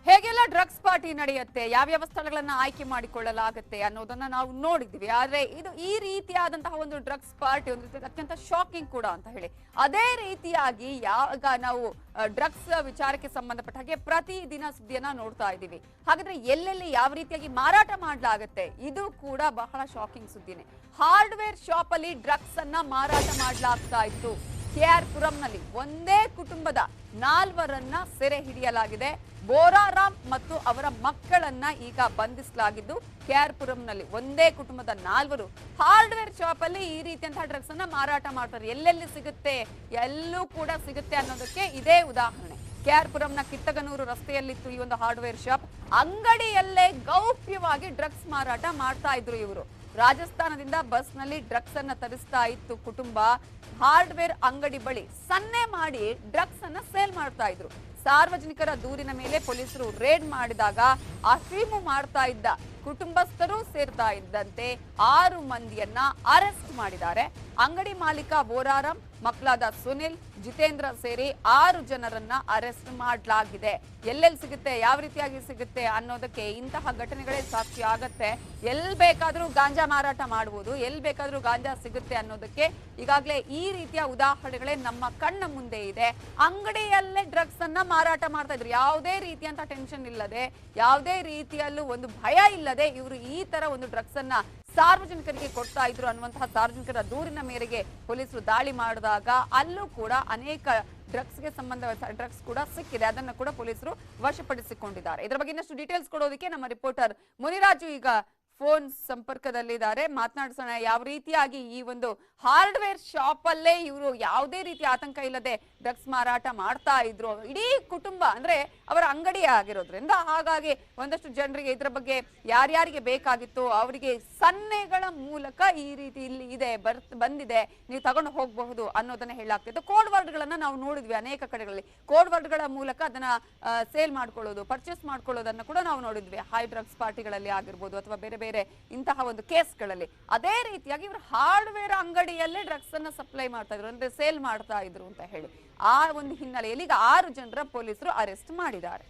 ಹೇಗೆಲ್ಲ drugs party ನಡೆಯುತ್ತೆ, ಯಾವ್ಯಾವ ಸ್ಥಳಗಳನ್ನ ಆಯ್ಕೆ ಮಾಡಿಕೊಳ್ಳಲಾಗುತ್ತೆ ಅನ್ನೋದನ್ನ ನಾವು ನೋಡಿದ್ವಿ. ಆದ್ರೆ ಇದು ಈ ರೀತಿಯಾದಂತಹ ಒಂದು ಡ್ರಗ್ಸ್ ಪಾರ್ಟಿ ಒಂದು ಅತ್ಯಂತ ಶಾಕಿಂಗ್ ಕೂಡ ಅಂತ ಹೇಳಿ. ಅದೇ ರೀತಿಯಾಗಿ ಯಾವಾಗ ನಾವು ಡ್ರಗ್ಸ್ ವಿಚಾರಕ್ಕೆ ಸಂಬಂಧಪಟ್ಟ ಹಾಗೆ ಪ್ರತಿದಿನ ಸುದ್ದಿಯನ್ನ ನೋಡ್ತಾ ಇದ್ದೀವಿ. ಹಾಗಾದ್ರೆ ಎಲ್ಲೆಲ್ಲಿ ಯಾವ ರೀತಿಯಾಗಿ ಮಾರಾಟ ಮಾಡಲಾಗುತ್ತೆ, ಇದು ಕೂಡ ಬಹಳ ಶಾಕಿಂಗ್ ಸುದ್ದಿನೇ. ಹಾರ್ಡ್ವೇರ್ ಶಾಪ್ ಅಲ್ಲಿ ಡ್ರಗ್ಸ್ ಅನ್ನ ಮಾರಾಟ ಮಾಡಲಾಗ್ತಾ ಇತ್ತು. KR ಪುರಂನಲ್ಲಿ ಒಂದೇ ಕುಟುಂಬದ 4 ಸೆರೆ ಹಿಡಿಯಲಾಗಿದೆ. ಬೋರಾರಾಮ್ ಮತ್ತು ಅವರ ಮಕ್ಕಳನ್ನ ಈಗ ಬಂಧಿಸಲಾಗಿದ್ದು KR ಪುರಂನಲ್ಲಿ ಒಂದೇ ಕುಟುಂಬದ 4 ಹಾರ್ಡ್ವೇರ್ ಶಾಪ್ ಅಲ್ಲಿ ಈ ರೀತಿಯಂತಹ ಡ್ರಗ್ಸ್ ಅನ್ನ ಮಾರಾಟ ಮಾಡ್ತಾರೆ. ಎಲ್ಲೆಲ್ಲಿ ಸಿಗುತ್ತೆ, ಎಲ್ಲೂ ಕೂಡ ಸಿಗುತ್ತೆ ಅನ್ನೋದಕ್ಕೆ ಇದೇ ಉದಾಹರಣೆ. KR ಪುರಂನ ಕಿತ್ತಗನೂರು ರಸ್ತೆಯಲ್ಲಿತ್ತು ಈ ಒಂದು ಹಾರ್ಡ್ವೇರ್ ಶಾಪ್. ಅಂಗಡಿಯಲ್ಲೇ ಗೌಪ್ಯವಾಗಿ ಡ್ರಗ್ಸ್ ಮಾರಾಟ ಮಾಡ್ತಾ ಇದ್ರು ಇವರು. ರಾಜಸ್ಥಾನದಿಂದ ಬಸ್ನಲ್ಲಿ ಡ್ರಗ್ಸ್ ಅನ್ನ ತರಿಸ್ತಾ ಇತ್ತು ಕುಟುಂಬ. ಹಾರ್ಡ್ವೇರ್ ಅಂಗಡಿ ಬಳಿ ಸನ್ನೆ ಮಾಡಿ ಡ್ರಗ್ಸ್ ಅನ್ನ ಸೇಲ್ ಮಾಡ್ತಾ ಇದ್ರು. ಸಾರ್ವಜನಿಕರ ದೂರಿನ ಮೇಲೆ ಪೊಲೀಸರು ರೇಡ್ ಮಾಡಿದಾಗ ಅಫೀಮು ಮಾಡ್ತಾ ಇದ್ದ ಕುಟುಂಬಸ್ಥರು ಸೇರ್ತಾ ಇದ್ದಂತೆ 6 ಮಂದಿಯನ್ನ ಅರೆಸ್ಟ್ ಮಾಡಿದ್ದಾರೆ. ಅಂಗಡಿ ಮಾಲೀಕ ಬೋರಾರಾಮ್, ಮಕ್ಕಳಾದ ಸುನಿಲ್, ಜಿತೇಂದ್ರ ಸೇರಿ 6 ಜನರನ್ನ ಅರೆಸ್ಟ್ ಮಾಡಲಾಗಿದೆ. ಎಲ್ಲೆಲ್ಲಿ ಸಿಗುತ್ತೆ, ಯಾವ ರೀತಿಯಾಗಿ ಸಿಗುತ್ತೆ ಅನ್ನೋದಕ್ಕೆ ಇಂತಹ ಘಟನೆಗಳೇ ಸಾಕ್ಷಿ ಆಗತ್ತೆ. ಎಲ್ಲಿ ಬೇಕಾದ್ರೂ ಗಾಂಜಾ ಮಾರಾಟ ಮಾಡಬಹುದು, ಎಲ್ಲಿ ಬೇಕಾದ್ರೂ ಗಾಂಜಾ ಸಿಗುತ್ತೆ ಅನ್ನೋದಕ್ಕೆ ಈಗಾಗಲೇ ಈ ರೀತಿಯ ಉದಾಹರಣೆಗಳೇ ನಮ್ಮ ಕಣ್ಣ ಮುಂದೆ ಇದೆ. ಅಂಗಡಿಯಲ್ಲೇ ಡ್ರಗ್ಸ್ ಅನ್ನ ಮಾರಾಟ ಮಾಡ್ತಾ ಇದ್ರು, ಯಾವುದೇ ರೀತಿಯಂತ ಟೆನ್ಷನ್ ಇಲ್ಲದೆ, ಯಾವುದೇ ರೀತಿಯಲ್ಲೂ ಒಂದು ಭಯ ಇಲ್ಲದೆ ಇವರು ಈ ತರ ಒಂದು ಡ್ರಗ್ಸ್ ಅನ್ನ ಸಾರ್ವಜನಿಕರಿಗೆ ಕೊಡ್ತಾ ಇದ್ರು ಅನ್ನುವಂತಹ ಸಾರ್ವಜನಿಕರ ದೂರಿನ ಮೇರೆಗೆ ಪೊಲೀಸರು ದಾಳಿ ಮಾಡಿದಾಗ ಅಲ್ಲೂ ಕೂಡ ಅನೇಕ ಡ್ರಗ್ಸ್ಗೆ ಸಂಬಂಧ ಡ್ರಗ್ಸ್ ಕೂಡ ಸಿಕ್ಕಿದೆ. ಅದನ್ನ ಕೂಡ ಪೊಲೀಸರು ವಶಪಡಿಸಿಕೊಂಡಿದ್ದಾರೆ. ಇದರ ಬಗ್ಗೆ ಇನ್ನಷ್ಟು ಡೀಟೇಲ್ಸ್ ಕೊಡೋದಕ್ಕೆ ನಮ್ಮ ರಿಪೋರ್ಟರ್ ಮುನಿರಾಜು ಈಗ ಫೋನ್ ಸಂಪರ್ಕದಲ್ಲಿದ್ದಾರೆ. ಮಾತನಾಡಿಸೋಣ, ಯಾವ ರೀತಿಯಾಗಿ ಈ ಒಂದು ಹಾರ್ಡ್ವೇರ್ ಶಾಪ್ ಅಲ್ಲೇ ಇವರು ಯಾವುದೇ ರೀತಿಯ ಆತಂಕ ಇಲ್ಲದೆ ಡ್ರಗ್ಸ್ ಮಾರಾಟ ಮಾಡ್ತಾ ಇದ್ರು. ಇಡೀ ಕುಟುಂಬ ಅಂದ್ರೆ ಅವರ ಅಂಗಡಿ ಆಗಿರೋದ್ರಿಂದ ಹಾಗಾಗಿ ಒಂದಷ್ಟು ಜನರಿಗೆ ಇದರ ಬಗ್ಗೆ ಯಾರ್ಯಾರಿಗೆ ಬೇಕಾಗಿತ್ತು ಅವರಿಗೆ ಸನ್ನೆಗಳ ಮೂಲಕ ಈ ರೀತಿ ಇಲ್ಲಿ ಇದೆ, ಬಂದಿದೆ, ನೀವು ತಗೊಂಡು ಹೋಗಬಹುದು ಅನ್ನೋದನ್ನ ಹೇಳಲಾಗ್ತಿತ್ತು. ಕೋಡ್ ವರ್ಡ್ಗಳನ್ನ ನಾವು ನೋಡಿದ್ವಿ ಅನೇಕ ಕಡೆಗಳಲ್ಲಿ. ಕೋಡ್ ವರ್ಡ್ಗಳ ಮೂಲಕ ಅದನ್ನ ಸೇಲ್ ಮಾಡ್ಕೊಳ್ಳೋದು, ಪರ್ಚೇಸ್ ಮಾಡ್ಕೊಳ್ಳೋದನ್ನ ಕೂಡ ನಾವು ನೋಡಿದ್ವಿ ಹೈ ಡ್ರಗ್ಸ್ ಪಾರ್ಟಿಗಳಲ್ಲಿ ಆಗಿರ್ಬೋದು ಅಥವಾ ಬೇರೆ ಬೇರೆ ಇಂತಹ ಒಂದು ಕೇಸ್ಗಳಲ್ಲಿ. ಅದೇ ರೀತಿಯಾಗಿ ಇವರು ಹಾರ್ಡ್ವೇರ್ ಅಂಗಡಿಯಲ್ಲೇ ಡ್ರಗ್ಸ್ ಅನ್ನ ಸಪ್ಲೈ ಮಾಡ್ತಾ ಇದ್ರು, ಅಂದ್ರೆ ಸೇಲ್ ಮಾಡ್ತಾ ಇದ್ರು ಅಂತ ಹೇಳಿ. ಆ ಒಂದು ಹಿನ್ನೆಲೆಯಲ್ಲಿ ಈಗ 6 ಜನರ ಪೊಲೀಸರು ಅರೆಸ್ಟ್ ಮಾಡಿದ್ದಾರೆ.